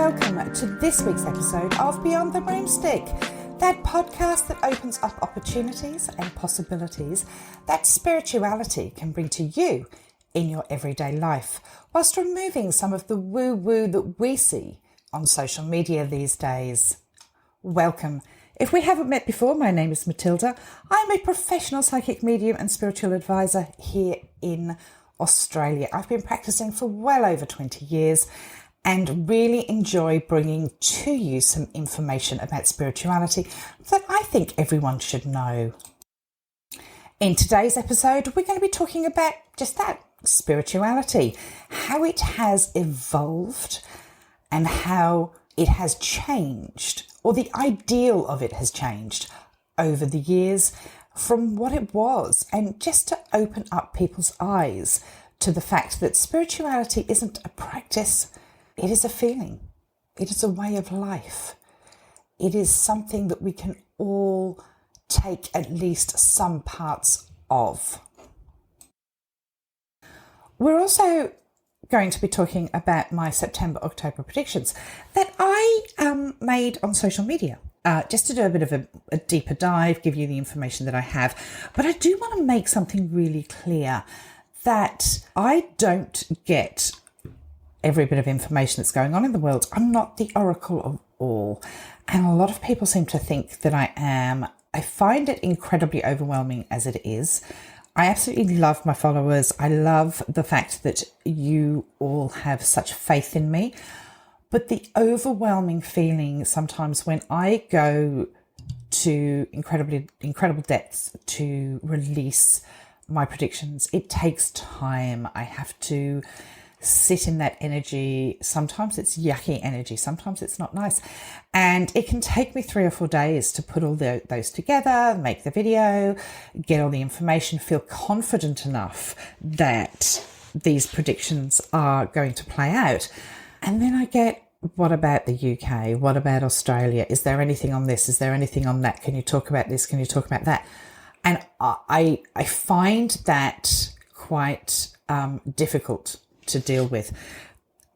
welcome to this week's episode of Beyond the Broomstick, that podcast that opens up opportunities and possibilities that spirituality can bring to you in your everyday life, whilst removing some of the woo-woo that we see on social media these days. Welcome. If we haven't met before, my name is Matilda. I'm a professional psychic medium and spiritual advisor here in Australia. I've been practicing for well over 20 years and really enjoy bringing to you some information about spirituality that I think everyone should know. In today's episode, we're going to be talking about just that, spirituality, how it has evolved and how it has changed, or the ideal of it has changed over the years from what it was, and just to open up people's eyes to the fact that spirituality isn't a practice. It is a feeling. It is a way of life. It is something that we can all take at least some parts of. We're also going to be talking about my September-October predictions that I made on social media, just to do a bit of a deeper dive, give you the information that I have. But I do want to make something really clear, that I don't get every bit of information that's going on in the world. I'm not the oracle of all. And a lot of people seem to think that I am. I find it incredibly overwhelming as it is. I absolutely love my followers. I love the fact that you all have such faith in me. But the overwhelming feeling sometimes when I go to incredible depths to release my predictions, it takes time. I have to sit in that energy. Sometimes it's yucky energy, sometimes it's not nice, and it can take me 3 or 4 days to put all those together, make the video, get all the information, feel confident enough that these predictions are going to play out. And then I get, what about the UK? What about Australia? Is there anything on this? Is there anything on that? Can you talk about this? Can you talk about that? And I find that quite difficult to deal with.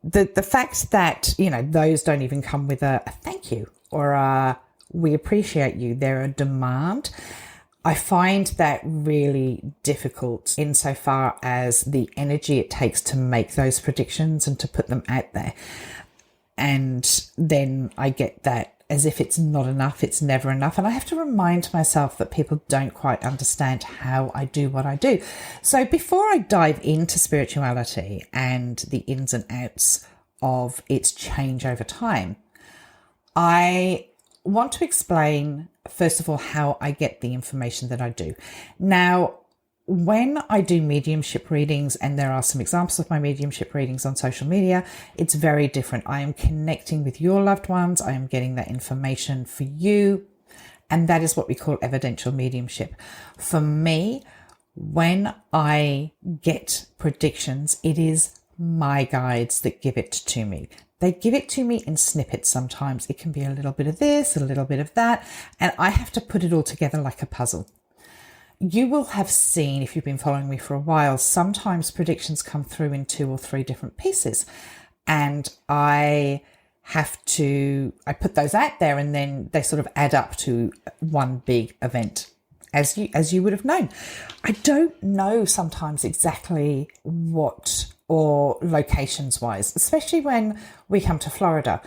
The fact that, those don't even come with a thank you or a we appreciate you. They're a demand. I find that really difficult insofar as the energy it takes to make those predictions and to put them out there. And then I get that as if it's not enough, it's never enough. And I have to remind myself that people don't quite understand how I do what I do. So before I dive into spirituality and the ins and outs of its change over time, I want to explain, first of all, how I get the information that I do. Now, when I do mediumship readings, and there are some examples of my mediumship readings on social media, it's very different. I am connecting with your loved ones. I am getting that information for you. And that is what we call evidential mediumship. For me, when I get predictions, it is my guides that give it to me. They give it to me in snippets sometimes. It can be a little bit of this, a little bit of that, and I have to put it all together like a puzzle. You will have seen, if you've been following me for a while, sometimes predictions come through in 2 or 3 different pieces. And I put those out there, and then they sort of add up to one big event, as you would have known. I don't know sometimes exactly what, or locations wise, especially when we come to Florida.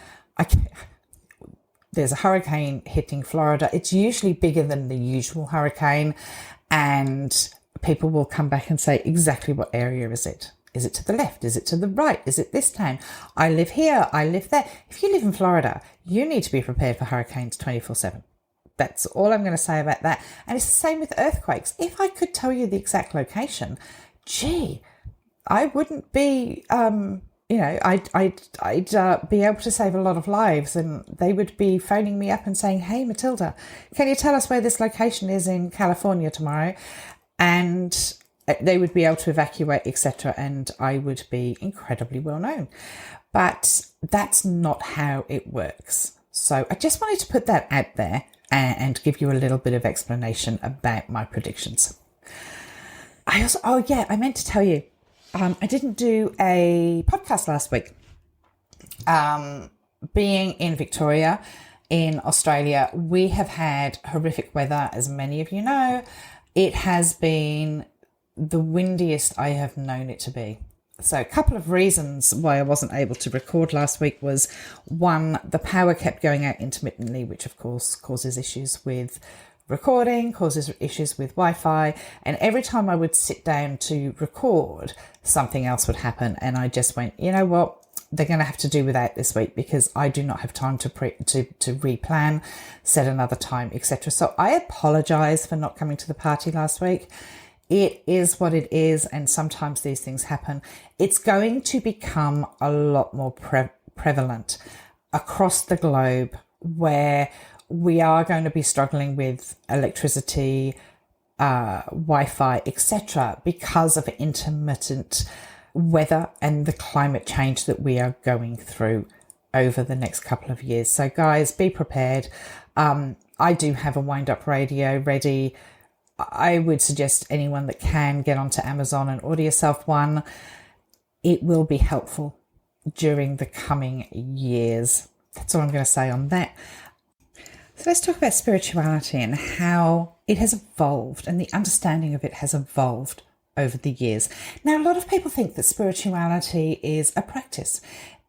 There's a hurricane hitting Florida. It's usually bigger than the usual hurricane. And people will come back and say, exactly what area is it? Is it to the left? Is it to the right? Is it this town? I live here. I live there. If you live in Florida, you need to be prepared for hurricanes 24/7. That's all I'm going to say about that. And it's the same with earthquakes. If I could tell you the exact location, I wouldn't be, I'd be able to save a lot of lives, and they would be phoning me up and saying, hey, Matilda, can you tell us where this location is in California tomorrow? And they would be able to evacuate, etc. And I would be incredibly well known. But that's not how it works. So I just wanted to put that out there and give you a little bit of explanation about my predictions. I meant to tell you, I didn't do a podcast last week. being in Victoria, in Australia, we have had horrific weather, as many of you know. It has been the windiest I have known it to be. So a couple of reasons why I wasn't able to record last week was, one, the power kept going out intermittently, which of course causes issues with recording, causes issues with Wi-Fi, and every time I would sit down to record, something else would happen, and I just went, you know what, they're going to have to do without this week because I do not have time to replan, set another time, etc. So I apologise for not coming to the party last week. It is what it is, and sometimes these things happen. It's going to become a lot more prevalent across the globe, where we are going to be struggling with electricity, Wi-Fi, etc., because of intermittent weather and the climate change that we are going through over the next couple of years. So guys, be prepared. I do have a wind-up radio ready. I would suggest anyone that can get onto Amazon and order yourself one. It will be helpful during the coming years. That's all I'm going to say on that. So let's talk about spirituality and how it has evolved, and the understanding of it has evolved over the years. Now, a lot of people think that spirituality is a practice.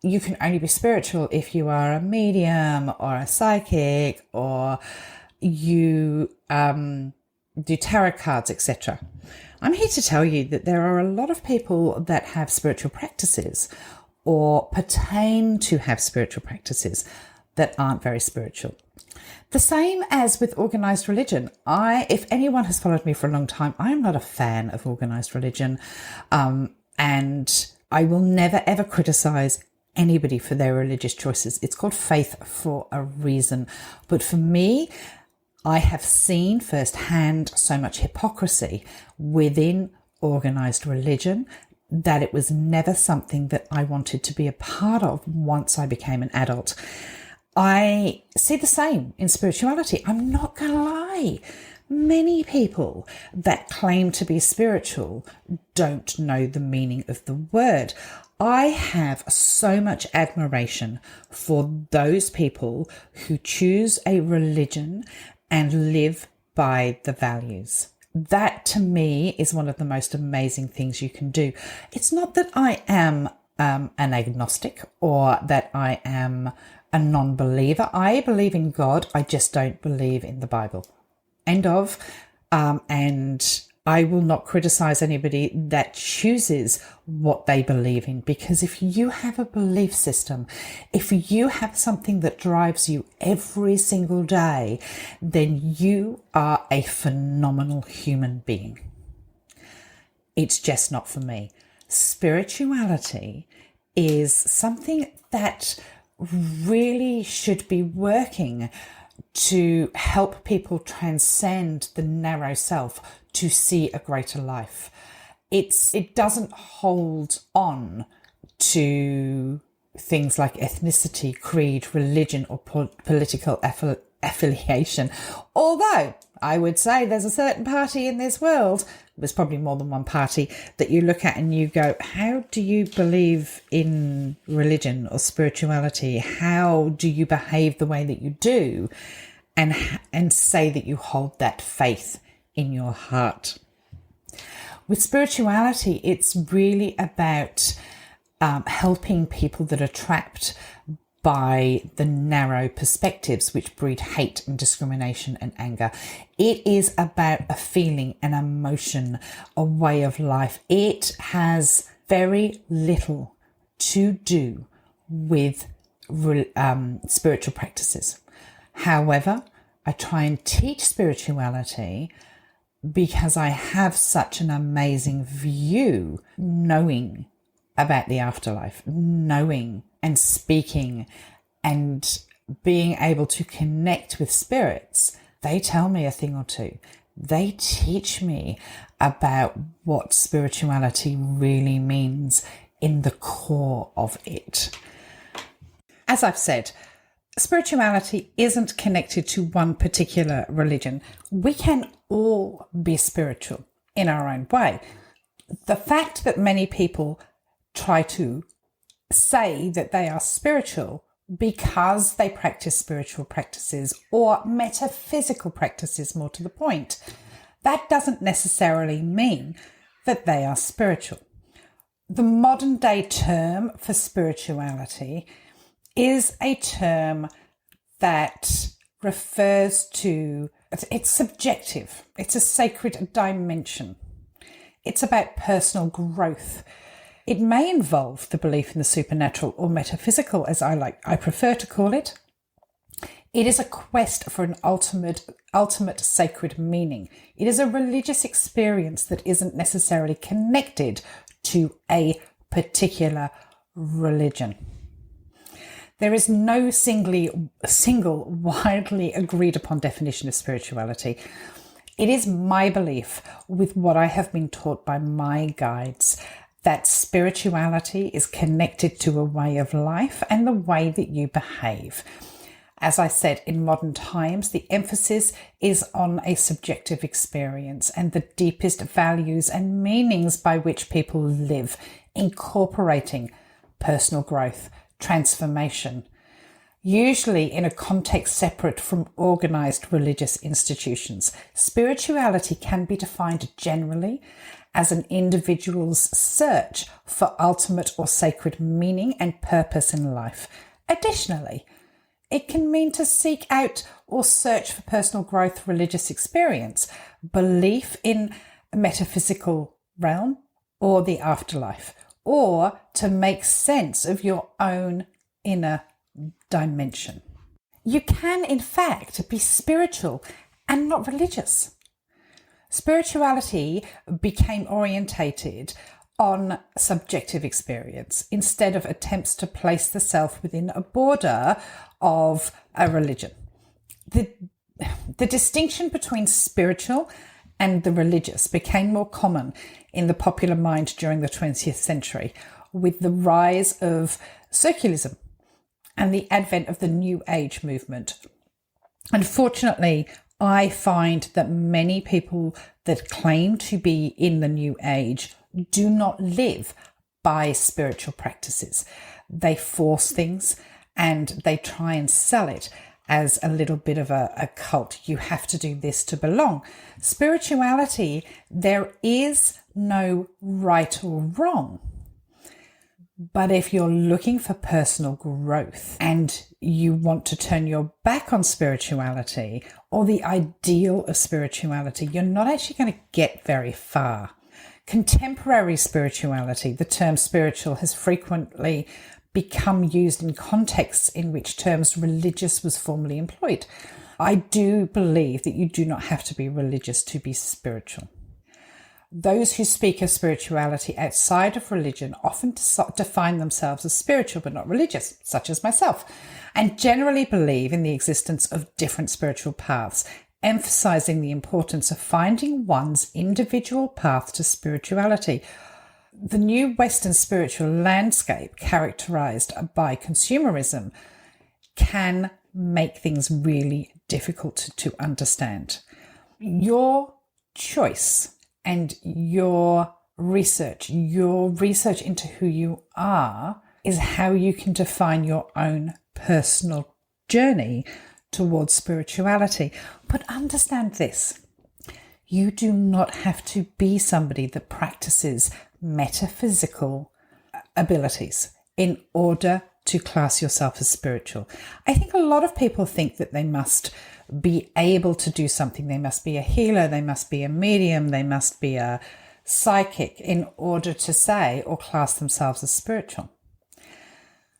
You can only be spiritual if you are a medium or a psychic, or you do tarot cards, etc. I'm here to tell you that there are a lot of people that have spiritual practices or pertain to have spiritual practices that aren't very spiritual. The same as with organised religion. If anyone has followed me for a long time, I am not a fan of organised religion, and I will never ever criticise anybody for their religious choices. It's called faith for a reason. But for me, I have seen firsthand so much hypocrisy within organised religion that it was never something that I wanted to be a part of once I became an adult. I see the same in spirituality. I'm not going to lie. Many people that claim to be spiritual don't know the meaning of the word. I have so much admiration for those people who choose a religion and live by the values. That to me is one of the most amazing things you can do. It's not that I am an agnostic or that I am a non-believer. I believe in God. I just don't believe in the Bible. End of. And I will not criticize anybody that chooses what they believe in, because if you have a belief system, if you have something that drives you every single day, then you are a phenomenal human being. It's just not for me. Spirituality is something that really should be working to help people transcend the narrow self to see a greater life. It doesn't hold on to things like ethnicity, creed, religion, or political affiliation. Although I would say there's a certain party in this world, there's probably more than one party, that you look at and you go, how do you believe in religion or spirituality? How do you behave the way that you do? And say that you hold that faith in your heart. With spirituality, it's really about helping people that are trapped by the narrow perspectives which breed hate and discrimination and anger. It is about a feeling, an emotion, a way of life. It has very little to do with spiritual practices. However, I try and teach spirituality because I have such an amazing view, knowing about the afterlife, knowing and speaking and being able to connect with spirits. They tell me a thing or two. They teach me about what spirituality really means in the core of it. As I've said, spirituality isn't connected to one particular religion. We can all be spiritual in our own way. The fact that many people try to say that they are spiritual because they practice spiritual practices or metaphysical practices, more to the point, that doesn't necessarily mean that they are spiritual. The modern day term for spirituality is a term that refers to, it's subjective, it's a sacred dimension. It's about personal growth. It may involve the belief in the supernatural or metaphysical, as I prefer to call it. It is a quest for an ultimate sacred meaning. It is a religious experience that isn't necessarily connected to a particular religion. There is no single widely agreed upon definition of spirituality. It is my belief, with what I have been taught by my guides, that spirituality is connected to a way of life and the way that you behave. As I said, in modern times, the emphasis is on a subjective experience and the deepest values and meanings by which people live, incorporating personal growth, transformation, usually in a context separate from organised religious institutions. Spirituality can be defined generally as an individual's search for ultimate or sacred meaning and purpose in life. Additionally, it can mean to seek out or search for personal growth, religious experience, belief in a metaphysical realm or the afterlife, or to make sense of your own inner dimension. You can, in fact, be spiritual and not religious. Spirituality became orientated on subjective experience instead of attempts to place the self within a border of a religion. The distinction between spiritual and the religious became more common in the popular mind during the 20th century with the rise of secularism and the advent of the New Age movement. Unfortunately, I find that many people that claim to be in the New Age do not live by spiritual practices. They force things and they try and sell it as a little bit of a cult. You have to do this to belong. Spirituality, there is no right or wrong. But if you're looking for personal growth and you want to turn your back on spirituality or the ideal of spirituality, you're not actually going to get very far. Contemporary spirituality, the term spiritual, has frequently become used in contexts in which terms religious was formerly employed. I do believe that you do not have to be religious to be spiritual. Those who speak of spirituality outside of religion often define themselves as spiritual but not religious, such as myself, and generally believe in the existence of different spiritual paths, emphasizing the importance of finding one's individual path to spirituality. The new Western spiritual landscape, characterized by consumerism, can make things really difficult to understand. Your choice and your research into who you are is how you can define your own personal journey towards spirituality. But understand this, you do not have to be somebody that practices metaphysical abilities in order to class yourself as spiritual. I think a lot of people think that they must be able to do something. They must be a healer, they must be a medium, they must be a psychic in order to say or class themselves as spiritual.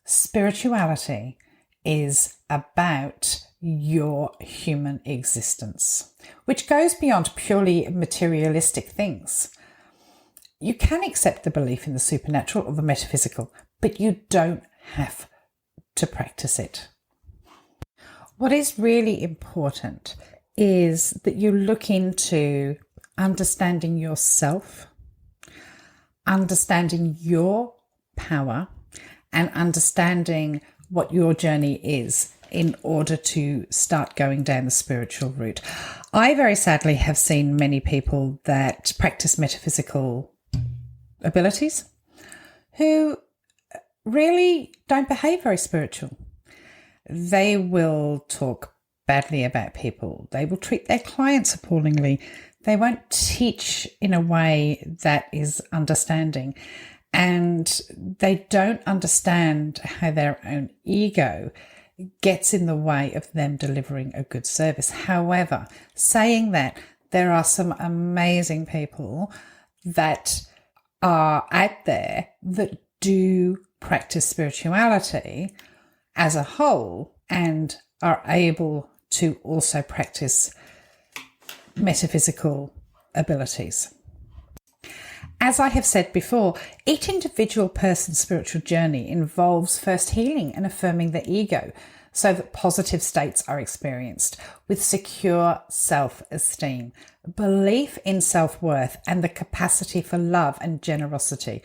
Spirituality is about your human existence, which goes beyond purely materialistic things. You can accept the belief in the supernatural or the metaphysical, but you don't have to practice it. What is really important is that you look into understanding yourself, understanding your power, and understanding what your journey is in order to start going down the spiritual route. I very sadly have seen many people that practice metaphysical abilities who really don't behave very spiritual. They will talk badly about people. They will treat their clients appallingly. They won't teach in a way that is understanding. And they don't understand how their own ego gets in the way of them delivering a good service. However, saying that, there are some amazing people that are out there that do practice spirituality as a whole and are able to also practice metaphysical abilities. As I have said before, each individual person's spiritual journey involves first healing and affirming the ego so that positive states are experienced with secure self-esteem, belief in self-worth, and the capacity for love and generosity.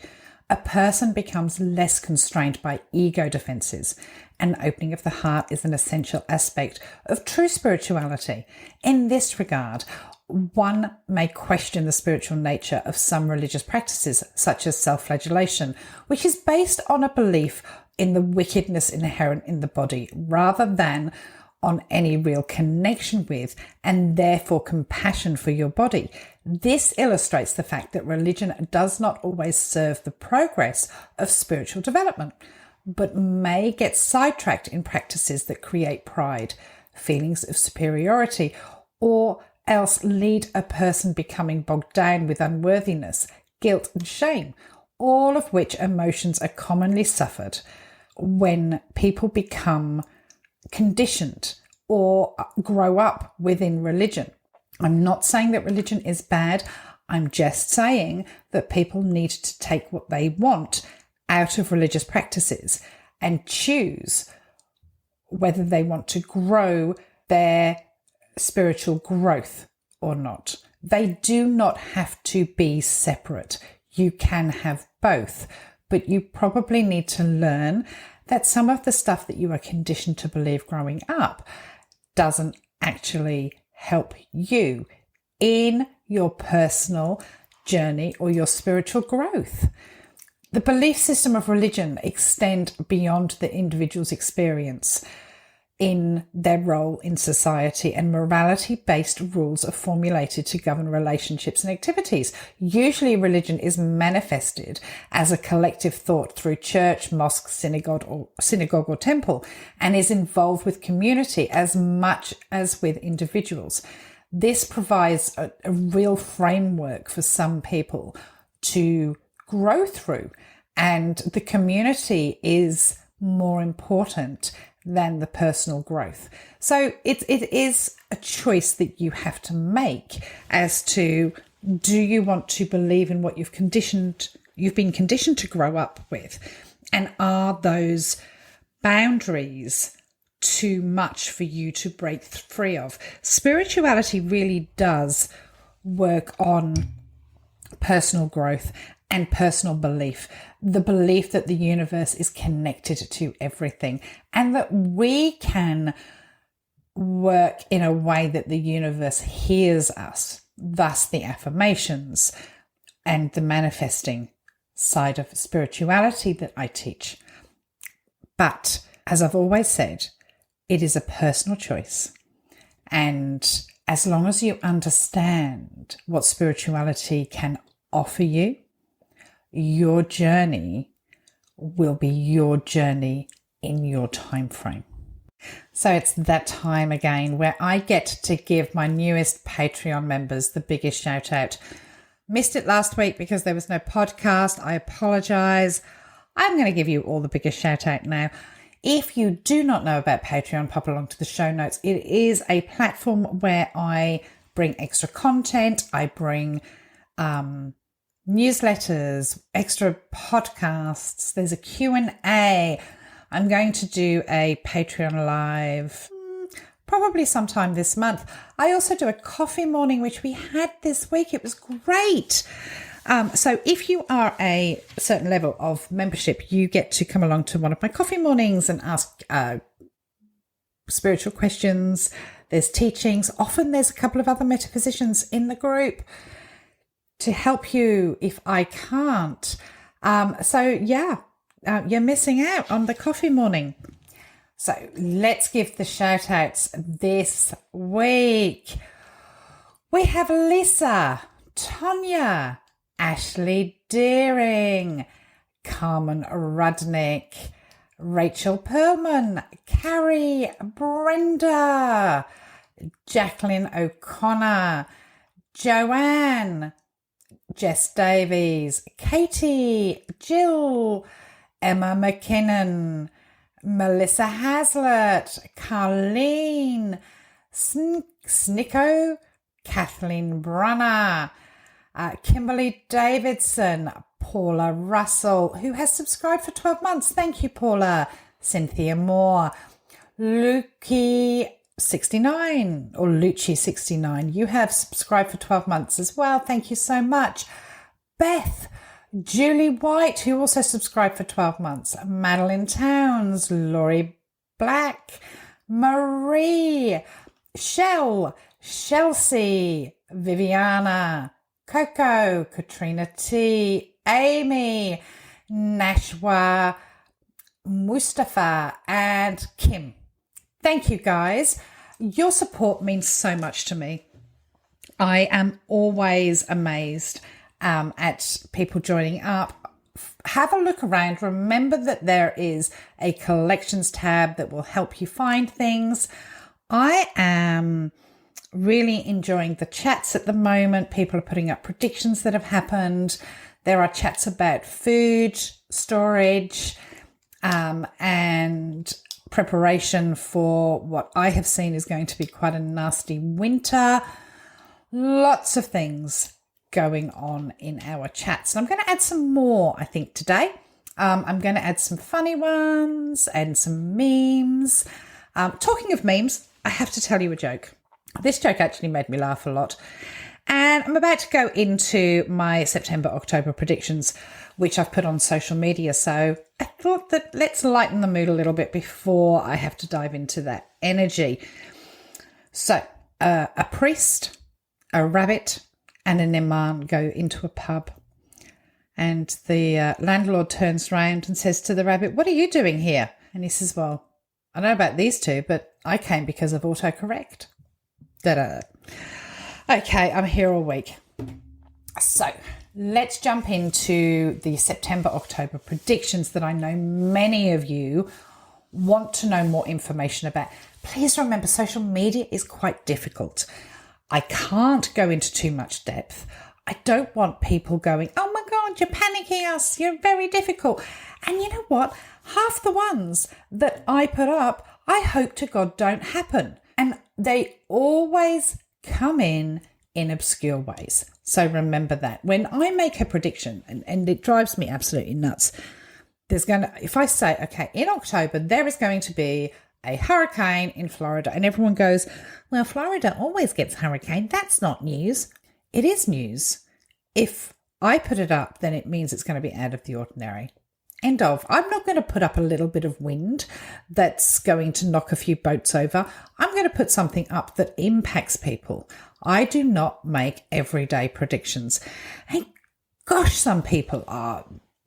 A person becomes less constrained by ego defenses. An opening of the heart is an essential aspect of true spirituality. In this regard, one may question the spiritual nature of some religious practices, such as self-flagellation, which is based on a belief in the wickedness inherent in the body, rather than on any real connection with and therefore compassion for your body. This illustrates the fact that religion does not always serve the progress of spiritual development, but may get sidetracked in practices that create pride, feelings of superiority, or else lead a person becoming bogged down with unworthiness, guilt and shame, all of which emotions are commonly suffered when people become conditioned or grow up within religion. I'm not saying that religion is bad. I'm just saying that people need to take what they want out of religious practices and choose whether they want to grow their spiritual growth or not. They do not have to be separate. You can have both, but you probably need to learn that some of the stuff that you are conditioned to believe growing up doesn't actually help you in your personal journey or your spiritual growth. The belief system of religion extend beyond the individual's experience in their role in society, and morality-based rules are formulated to govern relationships and activities. Usually religion is manifested as a collective thought through church, mosque, synagogue or temple, and is involved with community as much as with individuals. This provides a real framework for some people to grow through, and the community is more important than the personal growth. So it is a choice that you have to make as to, do you want to believe in what you've been conditioned to grow up with? And are those boundaries too much for you to break free of? Spirituality really does work on personal growth and personal belief, the belief that the universe is connected to everything and that we can work in a way that the universe hears us, thus the affirmations and the manifesting side of spirituality that I teach. But as I've always said, it is a personal choice. And as long as you understand what spirituality can offer you, your journey will be your journey in your time frame. So it's that time again where I get to give my newest Patreon members the biggest shout out. Missed it last week because there was no podcast. I apologize. I'm going to give you all the biggest shout out now. If you do not know about Patreon, pop along to the show notes. It is a platform where I bring extra content. I bring newsletters, extra podcasts. There's a Q&A. I'm going to do a Patreon live probably sometime this month. I also do a coffee morning, which we had this week. It was great. So if you are a certain level of membership, you get to come along to one of my coffee mornings and ask spiritual questions. There's teachings. Often there's a couple of other metaphysicians in the group to help you if I can't. You're missing out on the coffee morning. So let's give the shout outs this week. We have Lisa, Tonya, Ashley Deering, Carmen Rudnick, Rachel Perlman, Carrie, Brenda, Jacqueline O'Connor, Joanne, Jess Davies, Katie, Jill, Emma McKinnon, Melissa Hazlitt, Carleen, Snicko, Kathleen Brunner, Kimberly Davidson, Paula Russell, who has subscribed for 12 months. Thank you, Paula. Cynthia Moore, Lucci69, or Lucci69. You have subscribed for 12 months as well. Thank you so much. Beth, Julie White, who also subscribed for 12 months. Madeline Towns, Laurie Black, Marie, Shell, Chelsea, Viviana, Coco, Katrina T, Amy, Nashwa, Mustafa, and Kim. Thank you, guys. Your support means so much to me. I am always amazed at people joining up. Have a look around. Remember that there is a collections tab that will help you find things. I am really enjoying the chats at the moment. People are putting up predictions that have happened. There are chats about food, storage, and preparation for what I have seen is going to be quite a nasty winter. Lots of things going on in our chats. And I'm going to add some more, I think, today. I'm going to add some funny ones and some memes. Talking of memes, I have to tell you a joke. This joke actually made me laugh a lot. And I'm about to go into my September-October predictions, which I've put on social media. So I thought that let's lighten the mood a little bit before I have to dive into that energy. So a priest, a rabbit, and an imam go into a pub. And the landlord turns around and says to the rabbit, "What are you doing here?" And he says, "Well, I don't know about these two, but I came because of autocorrect." Da-da. Okay, I'm here all week. So let's jump into the September-October predictions that I know many of you want to know more information about. Please remember, social media is quite difficult. I can't go into too much depth. I don't want people going, "Oh my God, you're panicking us. You're very difficult." And you know what? Half the ones that I put up, I hope to God don't happen. And they always come in obscure ways. So remember that. When I make a prediction, and it drives me absolutely nuts, if I say, okay, in October, there is going to be a hurricane in Florida, and everyone goes, "Well, Florida always gets hurricane. That's not news." It is news. If I put it up, then it means it's going to be out of the ordinary. End of. I'm not going to put up a little bit of wind that's going to knock a few boats over. I'm going to put something up that impacts people. I do not make everyday predictions. And gosh, some people are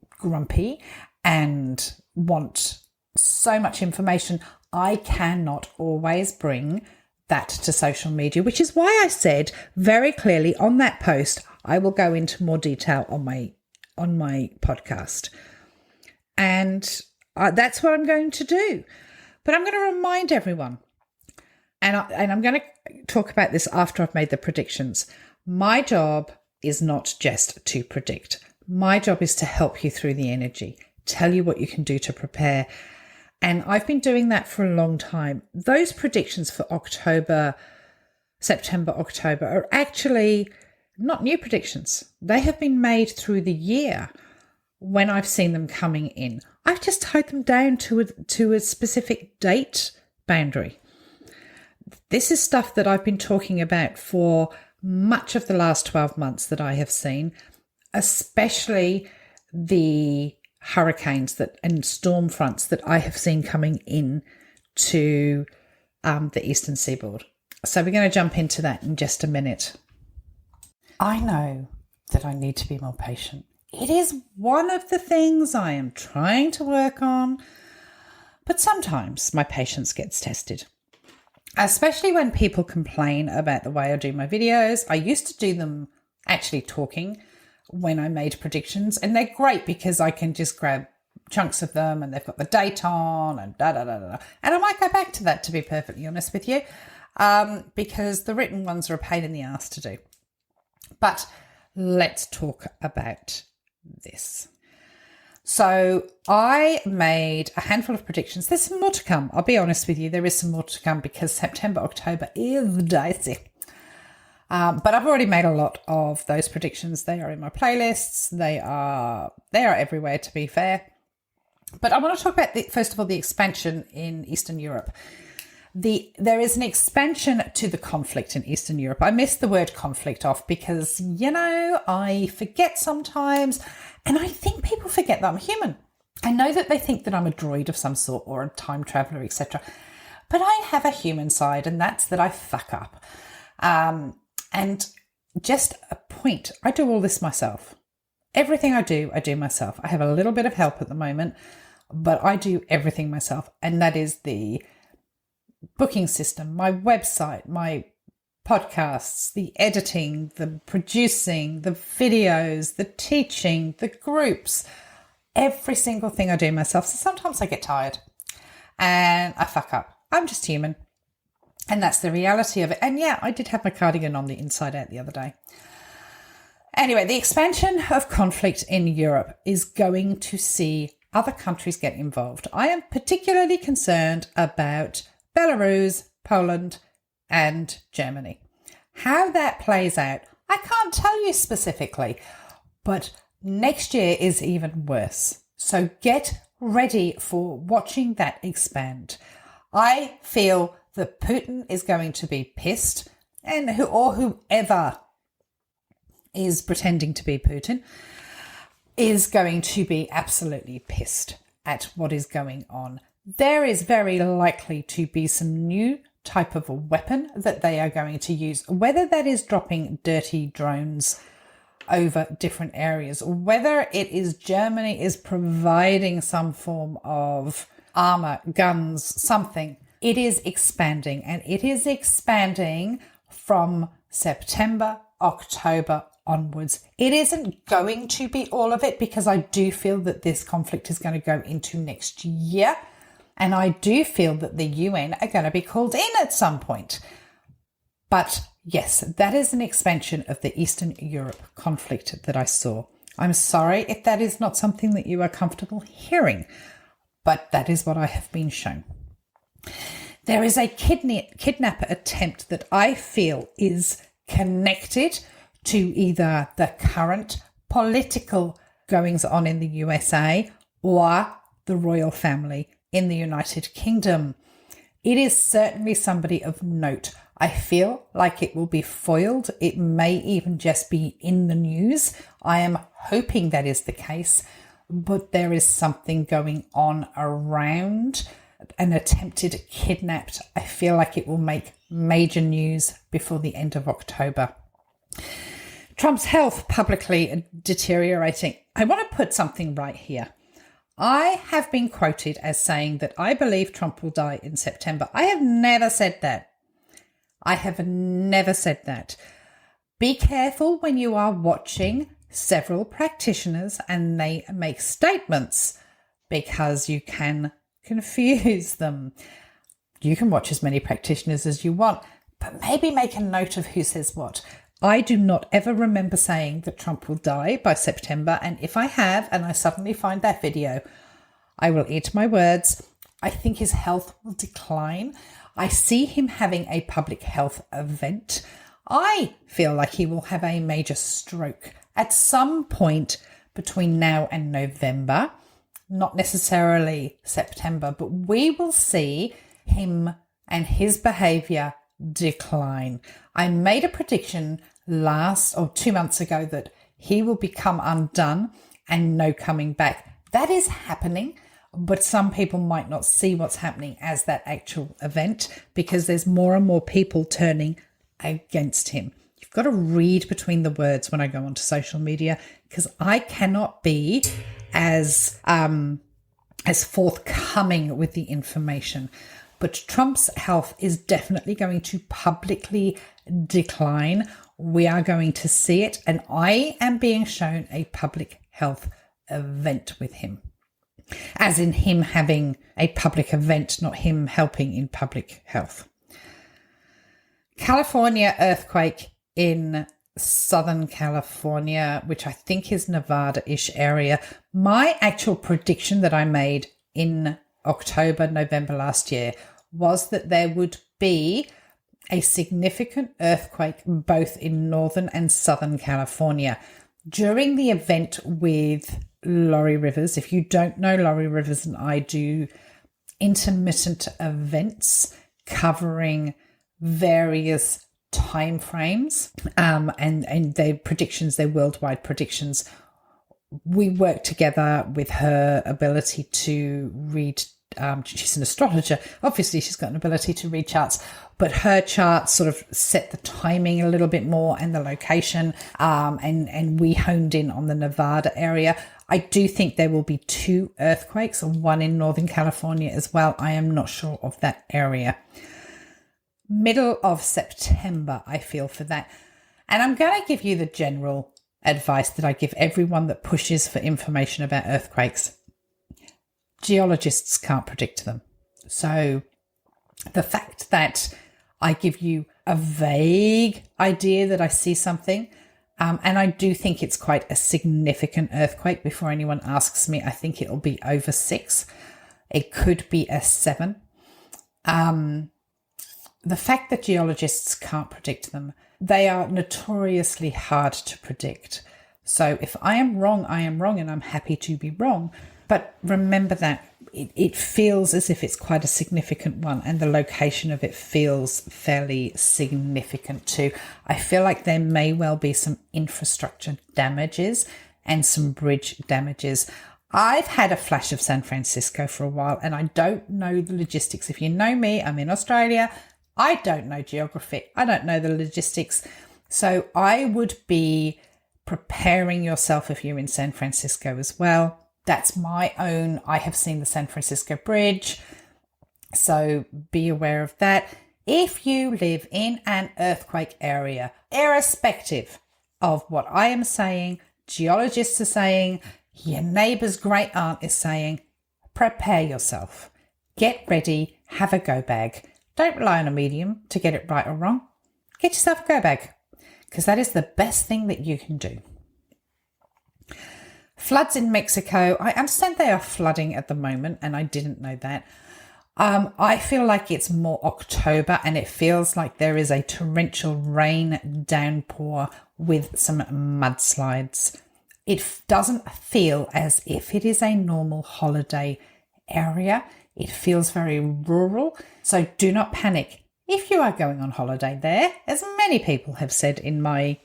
grumpy and want so much information. I cannot always bring that to social media, which is why I said very clearly on that post, I will go into more detail on my podcast. And that's what I'm going to do. But I'm going to remind everyone, and I'm going to talk about this after I've made the predictions. My job is not just to predict. My job is to help you through the energy, tell you what you can do to prepare. And I've been doing that for a long time. Those predictions for September, October are actually not new predictions. They have been made through the year when I've seen them coming in. I've just tied them down to a specific date boundary. This is stuff that I've been talking about for much of the last 12 months that I have seen, especially the hurricanes and storm fronts that I have seen coming in to the eastern seaboard. So we're going to jump into that in just a minute. I know that I need to be more patient. It is one of the things I am trying to work on, But sometimes my patience gets tested, especially when people complain about the way I do my videos. I used to do them actually talking when I made predictions, and they're great because I can just grab chunks of them and they've got the date on and da-da-da-da. And I might go back to that, to be perfectly honest with you, because the written ones are a pain in the ass to do. But let's talk about this. So I made a handful of predictions. There's some more to come. I'll be honest with you. There is some more to come because September, October is dicey. But I've already made a lot of those predictions. They are in my playlists. They are everywhere, to be fair. But I want to talk about, first of all, the expansion in Eastern Europe. There is an expansion to the conflict in Eastern Europe. I missed the word conflict off because, I forget sometimes, and I think people forget that I'm human. I know that they think that I'm a droid of some sort or a time traveller, etc. But I have a human side, and that's that I fuck up. And just a point, I do all this myself. Everything I do myself. I have a little bit of help at the moment, but I do everything myself. And that is the booking system, my website, my podcasts, the editing, the producing, the videos, the teaching, the groups, every single thing I do myself. So sometimes I get tired and I fuck up. I'm just human. And that's the reality of it. And yeah, I did have my cardigan on the inside out the other day. Anyway, the expansion of conflict in Europe is going to see other countries get involved. I am particularly concerned about Belarus, Poland, and Germany. How that plays out, I can't tell you specifically, but next year is even worse. So get ready for watching that expand. I feel that Putin is going to be pissed, and whoever is pretending to be Putin is going to be absolutely pissed at what is going on. There is very likely to be some new type of a weapon that they are going to use, whether that is dropping dirty drones over different areas, or whether it is Germany is providing some form of armor, guns, something. It is expanding, and it is expanding from September, October onwards. It isn't going to be all of it because I do feel that this conflict is going to go into next year. And I do feel that the UN are going to be called in at some point. But yes, that is an expansion of the Eastern Europe conflict that I saw. I'm sorry if that is not something that you are comfortable hearing, but that is what I have been shown. There is a kidnapper attempt that I feel is connected to either the current political goings on in the USA or the royal family in the United Kingdom. It is certainly somebody of note. I feel like it will be foiled. It may even just be in the news. I am hoping that is the case, but there is something going on around an attempted kidnapped. I feel like it will make major news before the end of October. Trump's health publicly deteriorating. I want to put something right here. I have been quoted as saying that I believe Trump will die in September. I have never said that. I have never said that. Be careful when you are watching several practitioners and they make statements because you can confuse them. You can watch as many practitioners as you want, but maybe make a note of who says what. I do not ever remember saying that Trump will die by September, and if I have and I suddenly find that video, I will eat my words. I think his health will decline. I see him having a public health event. I feel like he will have a major stroke at some point between now and November, not necessarily September, but we will see him and his behaviour decline. I made a prediction 2 months ago that he will become undone and no coming back. That is happening, but some people might not see what's happening as that actual event because there's more and more people turning against him. You've got to read between the words when I go onto social media because I cannot be as as forthcoming with the information. But Trump's health is definitely going to publicly decline. We are going to see it. And I am being shown a public health event with him. As in him having a public event, not him helping in public health. California earthquake in Southern California, which I think is Nevada-ish area. My actual prediction that I made in October, November last year was that there would be a significant earthquake both in Northern and Southern California. During the event with Laurie Rivers, if you don't know, Laurie Rivers and I do intermittent events covering various time frames and their predictions, their worldwide predictions. We work together with her ability to read. She's an astrologer. Obviously, she's got an ability to read charts, but her charts sort of set the timing a little bit more and the location. And we honed in on the Nevada area. I do think there will be 2 earthquakes, and one in Northern California as well. I am not sure of that area. Middle of September, I feel for that. And I'm going to give you the general advice that I give everyone that pushes for information about earthquakes. Geologists can't predict them. So the fact that I give you a vague idea that I see something, and I do think it's quite a significant earthquake. Before anyone asks me, I think it'll be over 6. It could be a 7. The fact that geologists can't predict them, they are notoriously hard to predict. So if I am wrong, I am wrong, and I'm happy to be wrong. But remember that it feels as if it's quite a significant one, and the location of it feels fairly significant too. I feel like there may well be some infrastructure damages and some bridge damages. I've had a flash of San Francisco for a while, and I don't know the logistics. If you know me, I'm in Australia. I don't know geography. I don't know the logistics. So I would be preparing yourself if you're in San Francisco as well. That's my own. I have seen the San Francisco Bridge. So be aware of that. If you live in an earthquake area, irrespective of what I am saying, geologists are saying, your neighbour's great aunt is saying, prepare yourself. Get ready. Have a go bag. Don't rely on a medium to get it right or wrong. Get yourself a go bag, because that is the best thing that you can do. Floods in Mexico. I understand they are flooding at the moment, and I didn't know that. I feel like it's more October, and it feels like there is a torrential rain downpour with some mudslides. It doesn't feel as if it is a normal holiday area. It feels very rural, so do not panic. If you are going on holiday there, as many people have said in my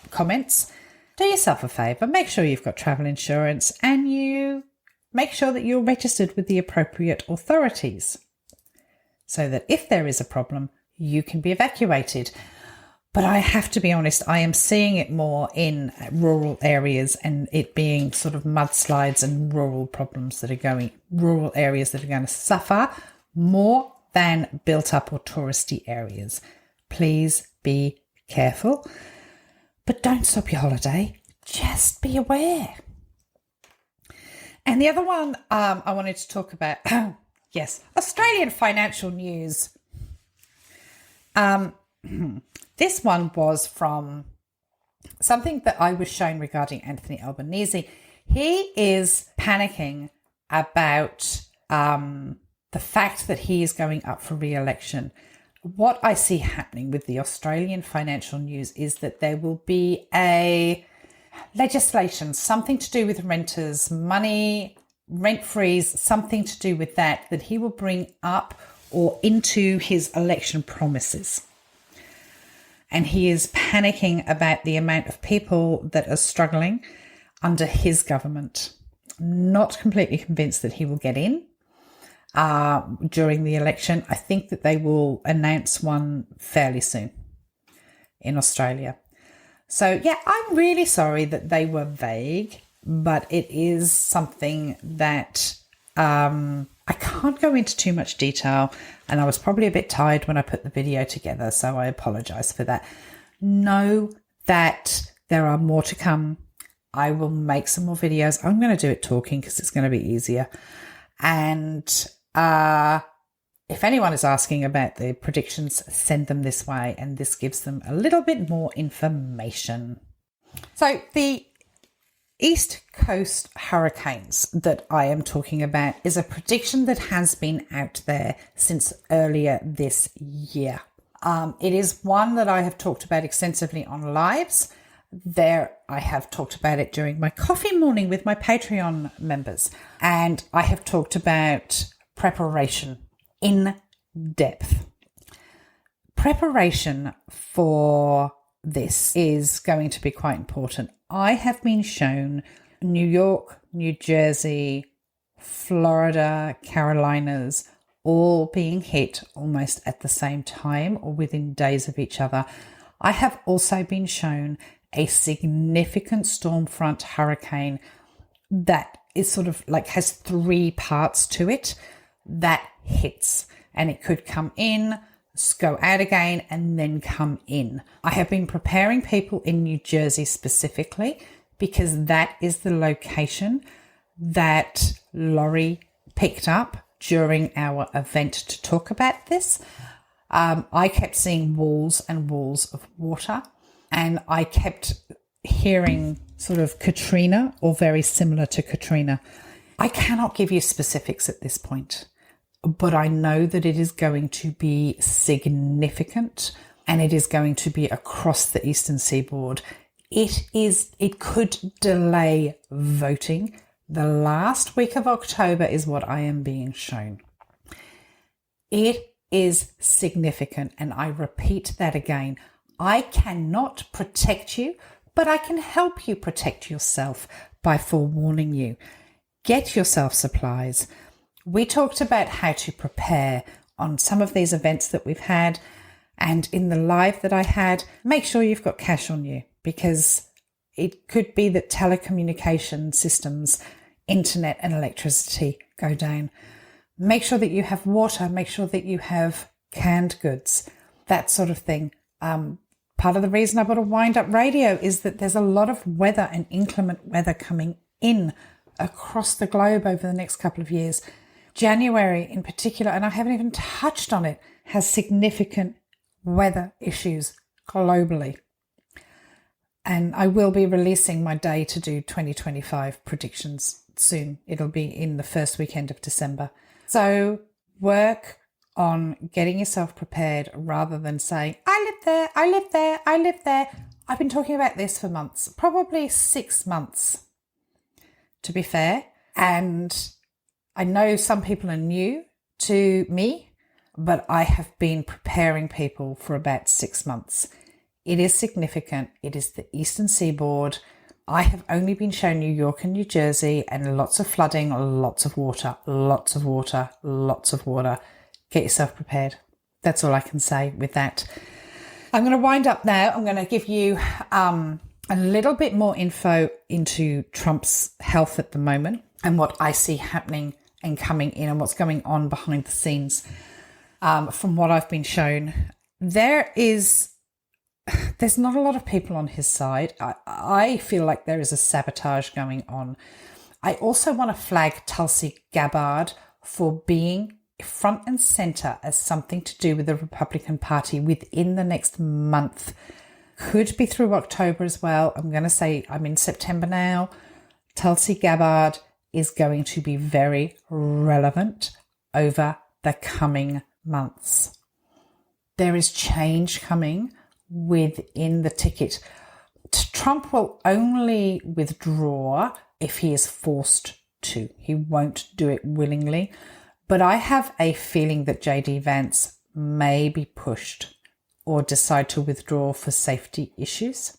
comments, do yourself a favour, make sure you've got travel insurance, and you make sure that you're registered with the appropriate authorities so that if there is a problem, you can be evacuated. But I have to be honest, I am seeing it more in rural areas, and it being sort of mudslides and rural areas that are going to suffer more than built up or touristy areas. Please be careful, but don't stop your holiday. Just be aware. And the other one I wanted to talk about, yes, Australian financial news. This one was from something that I was shown regarding Anthony Albanese. He is panicking about the fact that he is going up for re-election. What I see happening with the Australian financial news is that there will be a legislation, something to do with renters, money, rent freeze, something to do with that he will bring up or into his election promises. And he is panicking about the amount of people that are struggling under his government. Not completely convinced that he will get in during the election. I think that they will announce one fairly soon in Australia. So, yeah, I'm really sorry that they were vague, but it is something that I can't go into too much detail, and I was probably a bit tired when I put the video together, so I apologize for that. Know that there are more to come. I will make some more videos. I'm going to do it talking because it's going to be easier. And if anyone is asking about the predictions, send them this way, and this gives them a little bit more information. So the East Coast hurricanes that I am talking about is a prediction that has been out there since earlier this year. It is one that I have talked about extensively on lives. I have talked about it during my coffee morning with my Patreon members, and I have talked about preparation in depth. Preparation for this is going to be quite important. I have been shown New York, New Jersey, Florida, Carolinas, all being hit almost at the same time or within days of each other. I have also been shown a significant storm front hurricane that is sort of like has three parts to it that hits, and it could come in, go out again, and then come in. I have been preparing people in New Jersey specifically because that is the location that Laurie picked up during our event to talk about this. I kept seeing walls and walls of water, and I kept hearing sort of Katrina or very similar to Katrina. I cannot give you specifics at this point, but I know that it is going to be significant, and it is going to be across the eastern seaboard. It could delay voting. The last week of October is what I am being shown. It is significant, and I repeat that again. I cannot protect you, but I can help you protect yourself by forewarning you. Get yourself supplies. We talked about how to prepare on some of these events that we've had, and in the live that I had, make sure you've got cash on you, because it could be that telecommunication systems, internet and electricity go down. Make sure that you have water, make sure that you have canned goods, that sort of thing. Part of the reason I bought a wind-up radio is that there's a lot of weather and inclement weather coming in across the globe over the next couple of years. January in particular, and I haven't even touched on it, has significant weather issues globally. And I will be releasing my day to do 2025 predictions soon. It'll be in the first weekend of December. So work on getting yourself prepared rather than saying, I live there, I live there, I live there. I've been talking about this for months, probably 6 months, to be fair. And I know some people are new to me, but I have been preparing people for about 6 months. It is significant. It is the eastern seaboard. I have only been shown New York and New Jersey, and lots of flooding, lots of water, lots of water, lots of water. Get yourself prepared. That's all I can say with that. I'm going to wind up now. I'm going to give you a little bit more info into Trump's health at the moment and what I see happening and coming in and what's going on behind the scenes. From what I've been shown, there's not a lot of people on his side. I feel like there is a sabotage going on. I also want to flag Tulsi Gabbard for being front and centre as something to do with the Republican Party within the next month. Could be through October as well. I'm going to say I'm in September now. Tulsi Gabbard is going to be very relevant over the coming months. There is change coming within the ticket. Trump will only withdraw if he is forced to. He won't do it willingly. But I have a feeling that JD Vance may be pushed or decide to withdraw for safety issues.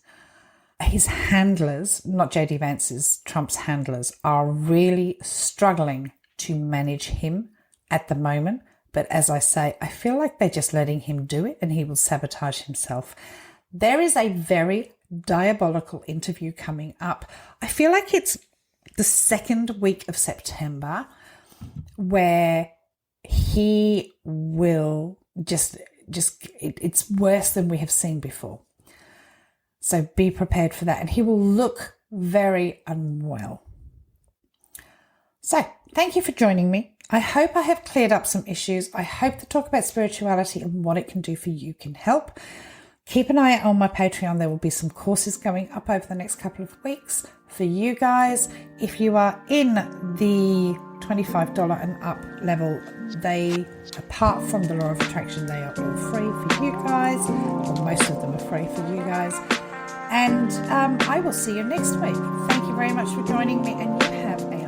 His handlers, not JD Vance's, Trump's handlers, are really struggling to manage him at the moment. But as I say, I feel like they're just letting him do it and he will sabotage himself. There is a very diabolical interview coming up. I feel like it's the second week of September, where he will it's worse than we have seen before. So be prepared for that. And he will look very unwell. So thank you for joining me. I hope I have cleared up some issues. I hope the talk about spirituality and what it can do for you can help. Keep an eye out on my Patreon. There will be some courses going up over the next couple of weeks for you guys. If you are in the $25 and up level, they, apart from the law of attraction, they are all free for you guys, or most of them are free for you guys. And I will see you next week. Thank you very much for joining me, and you have a